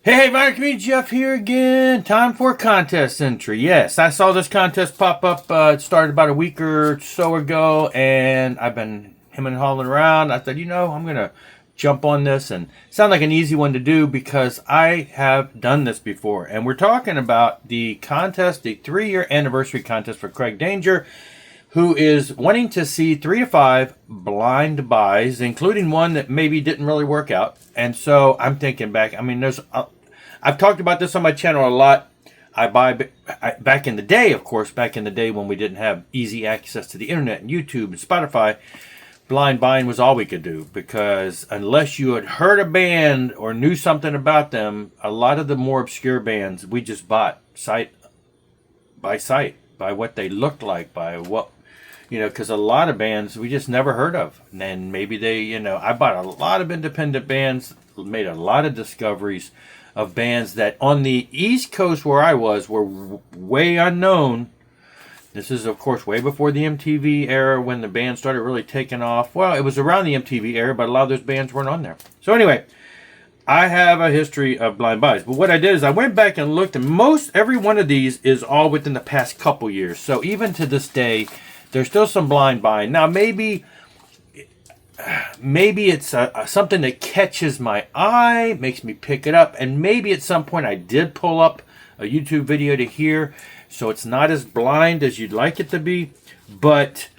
Hey, MegaJeff here again. Time for a contest entry. Yes, I saw this contest pop up. It started about a week or so ago, and I've been hemming and hawing around. I thought, I'm going to jump on this and sound like an easy one to do because I have done this before. And we're talking about the contest, the 3-year anniversary contest for Craig Danger, who is wanting to see 3 to 5 blind buys, including one that maybe didn't really work out. And so I'm thinking back. I mean, I've talked about this on my channel a lot. Back in the day, of course, back in the day when we didn't have easy access to the internet and YouTube and Spotify, blind buying was all we could do, because unless you had heard a band or knew something about them, a lot of the more obscure bands we just bought sight by sight, by what they looked like, by what, because a lot of bands we just never heard of. And maybe I bought a lot of independent bands, made a lot of discoveries of bands that on the East Coast where I was were way unknown. This is, of course, way before the MTV era when the band started really taking off. Well, it was around the MTV era, but a lot of those bands weren't on there. So anyway, I have a history of blind buys. But what I did is I went back and looked, and every one of these is all within the past couple years. So even to this day, there's still some blind buying. Now, maybe it's something that catches my eye, makes me pick it up, and maybe at some point I did pull up a YouTube video to hear, so it's not as blind as you'd like it to be. But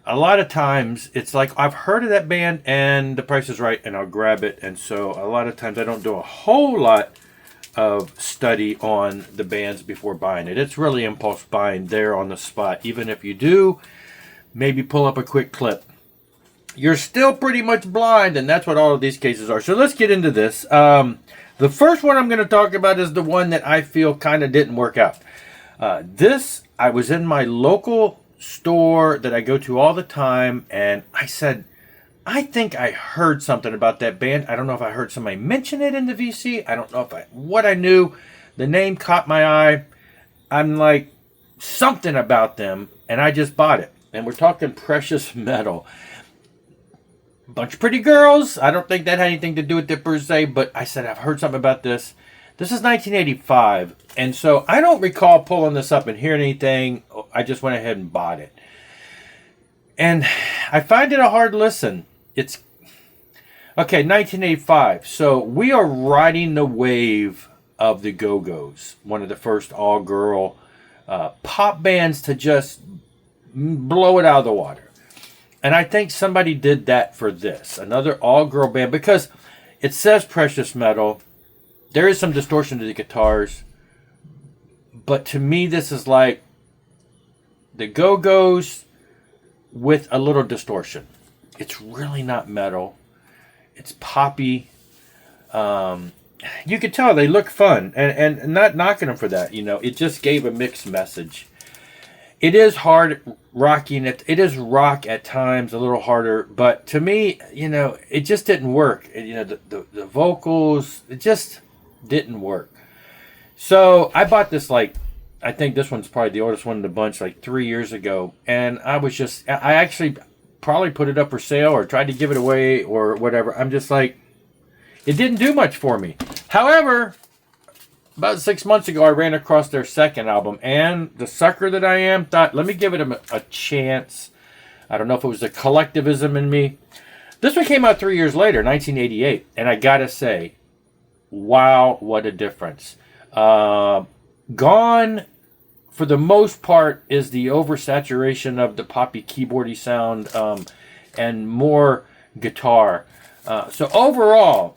a lot of times it's like I've heard of that band and the price is right and I'll grab it. And so a lot of times I don't do a whole lot of study on the bands before buying it. It's really impulse buying there on the spot. Even if you do maybe pull up a quick clip, you're still pretty much blind, and that's what all of these cases are. So let's get into this. The first one I'm going to talk about is the one that I feel kind of didn't work out. I was in my local store that I go to all the time, and I said, I think I heard something about that band. I don't know if I heard somebody mention it in the VC. I don't know what I knew. The name caught my eye. I'm like, something about them, and I just bought it. And we're talking Precious Metal. Bunch of pretty girls. I don't think that had anything to do with it per se, but I said, I've heard something about this. This is 1985, and so I don't recall pulling this up and hearing anything. I just went ahead and bought it. And I find it a hard listen. It's, okay, 1985. So we are riding the wave of the Go-Go's, one of the first all-girl pop bands to just blow it out of the water. And I think somebody did that for this, another all-girl band, because it says Precious Metal. There is some distortion to the guitars, but to me this is like the Go-Go's with a little distortion. It's really not metal. It's poppy. You could tell they look fun, and not knocking them for that. It just gave a mixed message. It is hard rocking. It is rock at times, a little harder. But to me, it just didn't work. The vocals, it just didn't work. So I bought this, I think this one's probably the oldest one in the bunch, 3 years ago. And I actually probably put it up for sale or tried to give it away or whatever. I'm just like, it didn't do much for me. However, about 6 months ago, I ran across their second album, and the sucker that I am thought, let me give it a chance. I don't know if it was the collectivism in me. This one came out 3 years later, 1988, and I gotta say, wow, what a difference. Gone, for the most part, is the oversaturation of the poppy keyboardy sound and more guitar. So overall,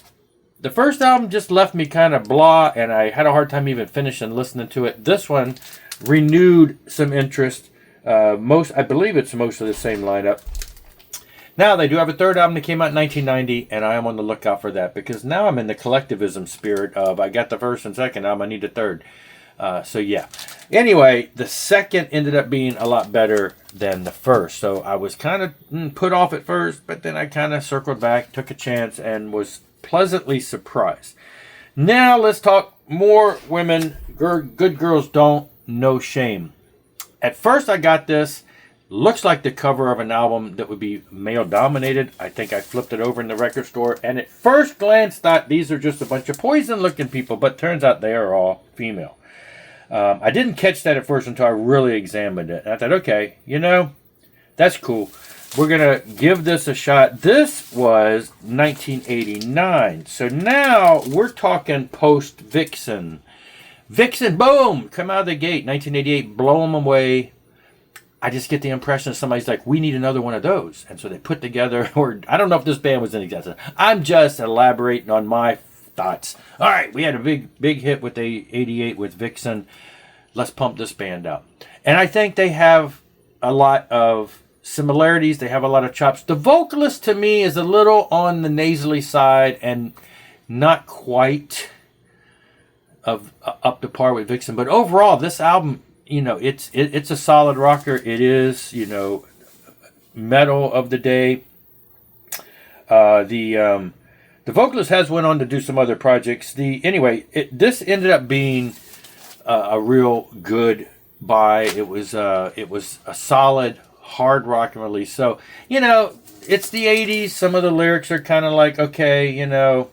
the first album just left me kind of blah, and I had a hard time even finishing listening to it. This one renewed some interest. I believe it's mostly the same lineup. Now, they do have a third album that came out in 1990, and I am on the lookout for that, because now I'm in the collectivism spirit of, I got the first and second album, I need a third. So, yeah. Anyway, the second ended up being a lot better than the first. So, I was kind of put off at first, but then I kind of circled back, took a chance, and was pleasantly surprised. Now let's talk more women. Good girls don't, no shame. At first I got this Looks like the cover of an album that would be male dominated. I think I flipped it over in the record store, and at first glance thought these are just a bunch of poison looking people, but turns out they are all female. I didn't catch that at first until I really examined it. And I thought, okay, you know, that's cool. We're going to give this a shot. This was 1989. So now we're talking post-Vixen. Vixen, boom, come out of the gate. 1988, blow them away. I just get the impression somebody's like, we need another one of those. And so they put together, or I don't know if this band was in existence. I'm just elaborating on my thoughts. All right, we had a big hit with the 88 with Vixen. Let's pump this band out. And I think they have a lot of similarities. They have a lot of chops. The vocalist to me is a little on the nasally side and not quite up to par with Vixen. But overall, this album, you know, it's a solid rocker. It is, you know, metal of the day. The vocalist has went on to do some other projects. This ended up being a real good buy. It was a solid hard rock release. So, you know, it's the 80s. Some of the lyrics are kind of like, okay, you know,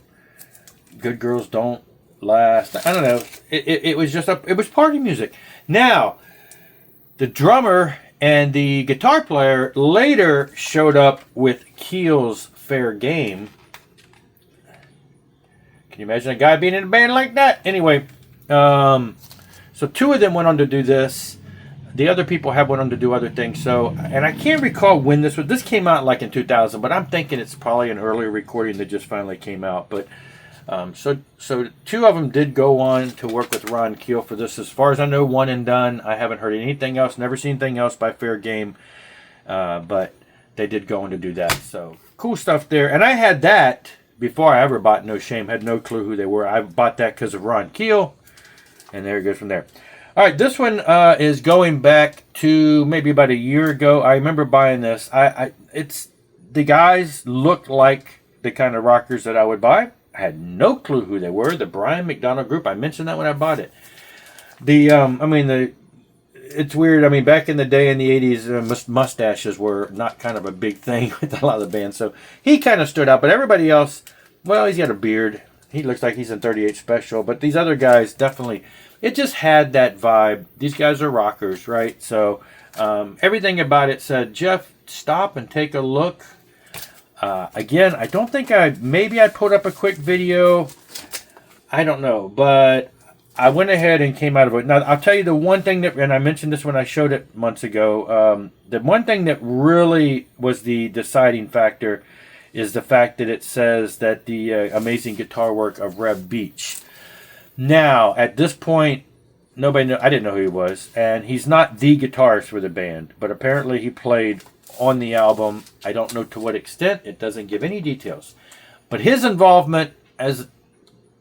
good girls don't last. I don't know. It was just it was party music. Now, the drummer and the guitar player later showed up with Keel's Fair Game. Can you imagine a guy being in a band like that? Anyway, so two of them went on to do this. The other people have went on to do other things. So, and I can't recall when this was. This came out like in 2000, but I'm thinking it's probably an earlier recording that just finally came out. But so two of them did go on to work with Ron Keel for this. As far as I know, one and done. I haven't heard anything else. Never seen anything else by Fair Game. But they did go on to do that. So cool stuff there. And I had that before I ever bought No Shame. Had no clue who they were. I bought that because of Ron Keel. And there it goes from there. All right, this one is going back to maybe about a year ago. I remember buying this. It's the guys look like the kind of rockers that I would buy. I had no clue who they were. The Brian McDonald group. I mentioned that when I bought it. It's weird. I mean, back in the day in the 80s, mustaches were not kind of a big thing with a lot of the bands. So he kind of stood out. But everybody else, well, he's got a beard. He looks like he's in 38 Special. But these other guys definitely, it just had that vibe. These guys are rockers, right? So everything about it said, Jeff, stop and take a look. Again, I don't think maybe I put up a quick video. I don't know, but I went ahead and came out of it. Now, I'll tell you the one thing that, and I mentioned this when I showed it months ago, the one thing that really was the deciding factor is the fact that it says that the amazing guitar work of Reb Beach. Now, at this point, I didn't know who he was, and he's not the guitarist for the band, but apparently he played on the album. I don't know to what extent. It doesn't give any details. But his involvement, as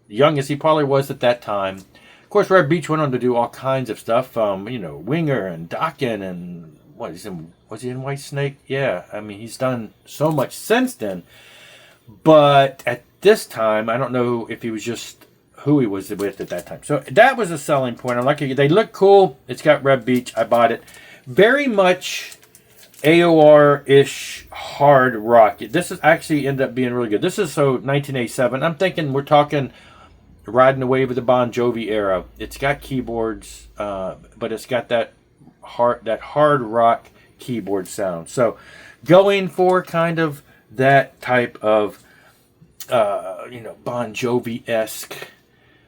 young as he probably was at that time, of course, Reb Beach went on to do all kinds of stuff. Winger and Dokken and was he in White Snake? Yeah, I mean, he's done so much since then. But at this time, I don't know if he was just who he was with at that time. So that was a selling point. I'm like, they look cool. It's got Reb Beach. I bought it. Very much AOR-ish hard rock. This is actually ended up being really good. This is 1987. I'm thinking we're talking riding the wave of the Bon Jovi era. It's got keyboards, but it's got that hard rock keyboard sound. So going for kind of that type of Bon Jovi-esque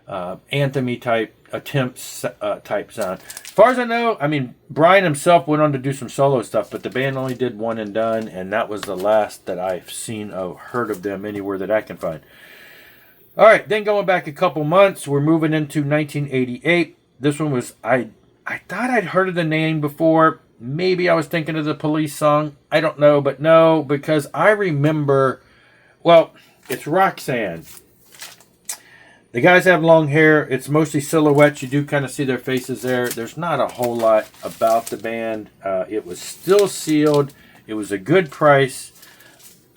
anthem-y type attempts type sound. As far as I know, I mean, Brian himself went on to do some solo stuff, but the band only did one and done, and that was the last that I've seen or heard of them anywhere that I can find. All right, then going back a couple months, we're moving into 1988. This one was, I thought I'd heard of the name before. Maybe I was thinking of the Police song. I don't know, but no, because I remember, well, it's Roxanne. The guys have long hair. It's mostly silhouettes. You do kind of see their faces there. There's not a whole lot about the band. It was still sealed. It was a good price.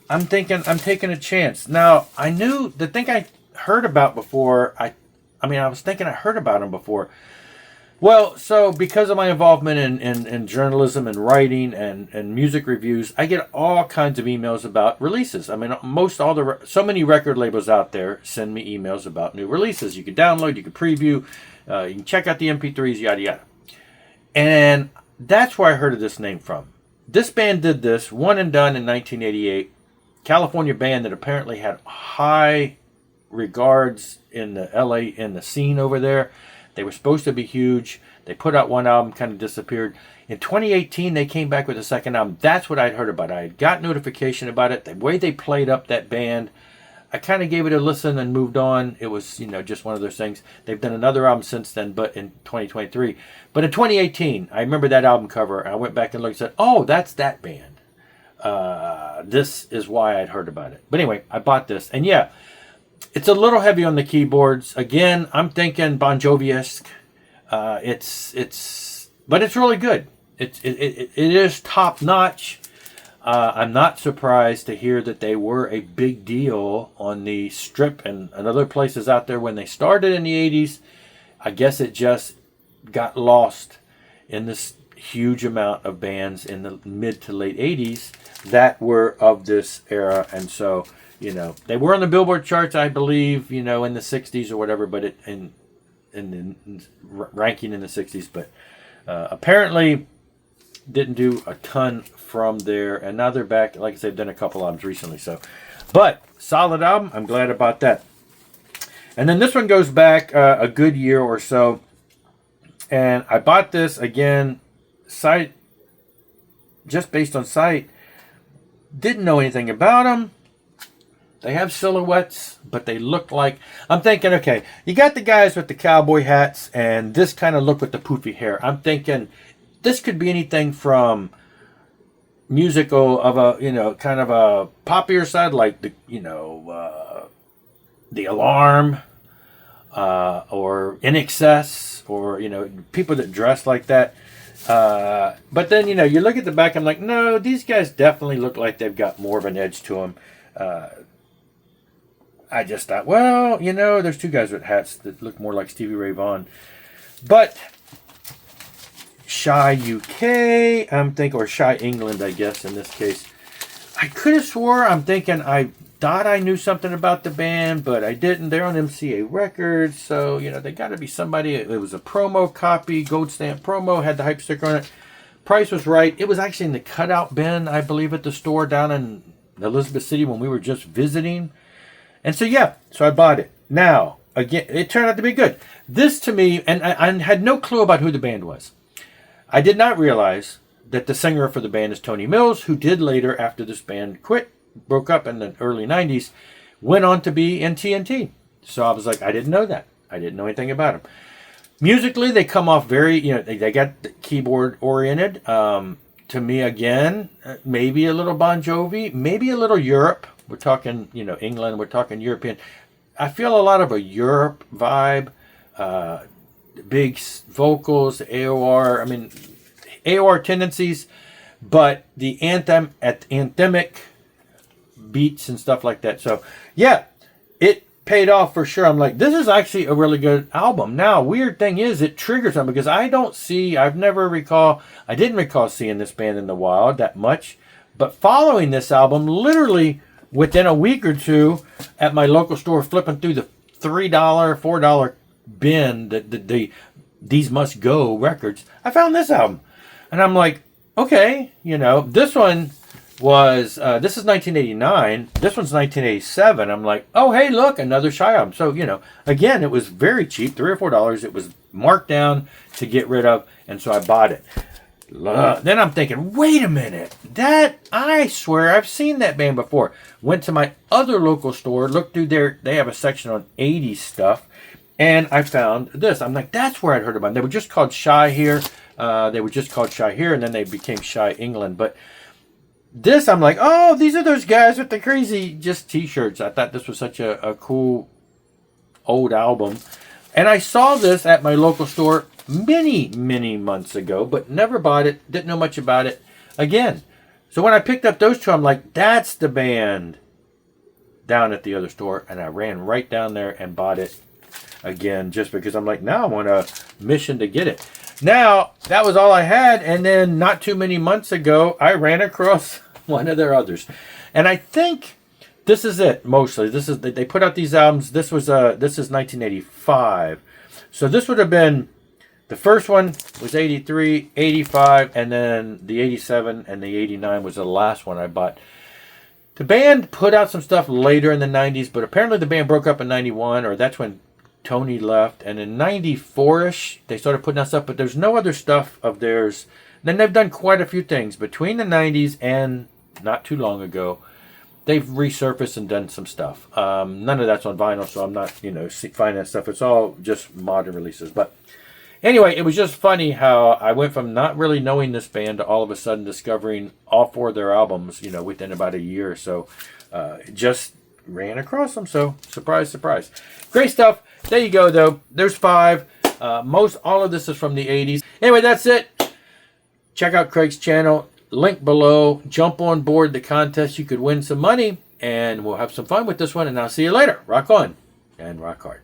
I'm thinking I'm taking a chance. Now, I knew the thing I heard about before. I was thinking I heard about them before. Well, so because of my involvement in journalism and writing and music reviews, I get all kinds of emails about releases. I mean, so many record labels out there send me emails about new releases. You can download, you can preview, you can check out the MP3s, yada yada. And that's where I heard of this name from. This band did this, One and Done, in 1988. California band that apparently had high regards in the LA, in the scene over there. They were supposed to be huge. They put out one album, kind of disappeared. In 2018, they came back with a second album. That's what I'd heard about. I had got notification about it. The way they played up that band, I kind of gave it a listen and moved on. It was, just one of those things. They've done another album since then, but in 2023. But in 2018, I remember that album cover. I went back and looked and said, oh, that's that band. This is why I'd heard about it. But anyway, I bought this. And yeah, it's a little heavy on the keyboards. Again, I'm thinking Bon Jovi-esque. But it's really good. It is top notch. I'm not surprised to hear that they were a big deal on the Strip and other places out there when they started in the 80s. I guess it just got lost in this huge amount of bands in the mid to late 80s that were of this era. And so, they were on the Billboard charts, I believe, in the 60s or whatever, but in ranking in the 60s. But apparently didn't do a ton from there. And now they're back. Like I said, they've done a couple albums recently. But solid album. I'm glad about that. And then this one goes back a good year or so. And I bought this, again, just based on sight. Didn't know anything about them. They have silhouettes, but they look like... I'm thinking, okay, you got the guys with the cowboy hats and this kind of look with the poofy hair. I'm thinking this could be anything from musical of a, kind of a poppier side, like the Alarm, or In Excess, or, people that dress like that. But then, you look at the back, I'm like, no, these guys definitely look like they've got more of an edge to them. I just thought, well, there's two guys with hats that look more like Stevie Ray Vaughan. But Shy UK, I'm thinking, or Shy England, I guess, in this case. I could have swore, I'm thinking, I thought I knew something about the band, but I didn't. They're on MCA Records, so, they got to be somebody. It was a promo copy, gold stamp promo, had the hype sticker on it. Price was right. It was actually in the cutout bin, I believe, at the store down in Elizabeth City when we were just visiting. And so, yeah, so I bought it. Now, again, it turned out to be good. This, to me, and I had no clue about who the band was. I did not realize that the singer for the band is Tony Mills, who did later, after this band broke up in the early 90s, went on to be in TNT. So I was like, I didn't know that. I didn't know anything about him. Musically, they come off very, they got the keyboard oriented. To me, again, maybe a little Bon Jovi, maybe a little Europe. We're talking, England, we're talking European. I feel a lot of a Europe vibe, big vocals, AOR, AOR tendencies, but the anthemic beats and stuff like that. So, yeah, it paid off for sure. I'm like, this is actually a really good album. Now, weird thing is, it triggers something because I didn't recall seeing this band in the wild that much, but following this album, literally within a week or two at my local store, flipping through the $3, $4 bin, the These Must Go records, I found this album. And I'm like, okay, this one was, this is 1989. This one's 1987. I'm like, oh, hey, look, another Shy album. So, again, it was very cheap, $3 or $4. It was marked down to get rid of. And so I bought it. Then I'm thinking, wait a minute, I swear I've seen that band before. Went to my other local store, looked through they have a section on 80s stuff, and I found this. I'm like, that's where I'd heard about them. They were just called Shy here. And then they became Shy England. But this, I'm like, oh, these are those guys with the crazy just t-shirts. I thought this was such a cool old album. And I saw this at my local store many, many months ago, but never bought it, didn't know much about it again. So when I picked up those two, I'm like, that's the band down at the other store. And I ran right down there and bought it again, just because I'm like, now I'm on a mission to get it. Now, that was all I had, and then not too many months ago, I ran across one of their others. And I think this is it, mostly. This is, they put out these albums. This is 1985. So this would have been, the first one was 83, 85, and then the 87 and the 89 was the last one I bought. The band put out some stuff later in the 90s, but apparently the band broke up in 91, or that's when Tony left. And in 94-ish, they started putting out stuff, but there's no other stuff of theirs. Then they've done quite a few things between the 90s and not too long ago. They've resurfaced and done some stuff. None of that's on vinyl, so I'm not, finding that stuff. It's all just modern releases. But anyway, it was just funny how I went from not really knowing this band to all of a sudden discovering all 4 of their albums, within about a year or so. Just ran across them. So surprise, surprise. Great stuff. There you go, though. There's 5. All of this is from the 80s. Anyway, that's it. Check out Craig's channel. Link below. Jump on board the contest. You could win some money. And we'll have some fun with this one. And I'll see you later. Rock on and rock hard.